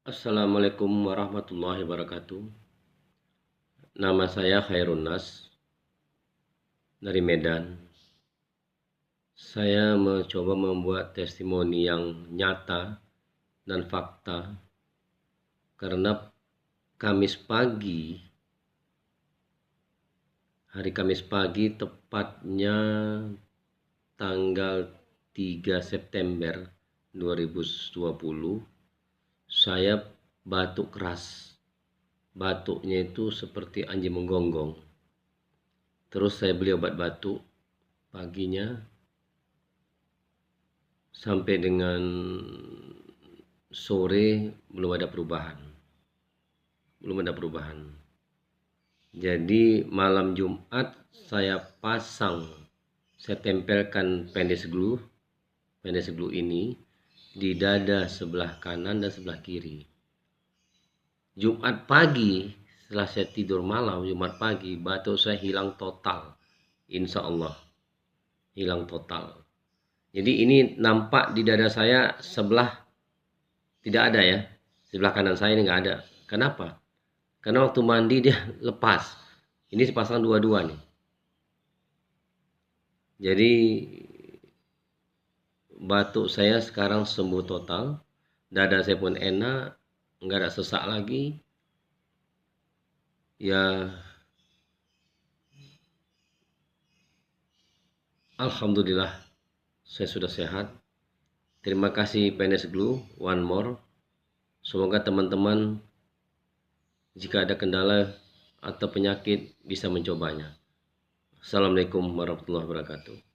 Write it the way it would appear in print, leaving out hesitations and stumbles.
Assalamualaikum warahmatullahi wabarakatuh. Nama saya Khairun Nas dari Medan. Saya mencoba membuat testimoni yang nyata dan fakta karena hari Kamis pagi tepatnya tanggal 3 September 2020, saya batuk keras. Batuknya itu seperti anjing menggonggong. Terus saya beli obat batuk paginya sampai dengan sore belum ada perubahan. Jadi malam Jumat saya tempelkan pendes glue ini di dada sebelah kanan dan sebelah kiri. Jumat pagi setelah saya tidur malam, Jumat pagi batuk saya hilang total. Insya Allah hilang total. Jadi ini nampak di dada saya sebelah tidak ada ya. Sebelah kanan saya ini nggak ada. Kenapa? Karena waktu mandi dia lepas. Ini sepasang dua-dua nih. Jadi batuk saya sekarang sembuh total. Dada saya pun enak. Nggak ada sesak lagi. Ya, alhamdulillah saya sudah sehat. Terima kasih PNS Glue, one more. Semoga teman-teman jika ada kendala atau penyakit bisa mencobanya. Assalamualaikum warahmatullahi wabarakatuh.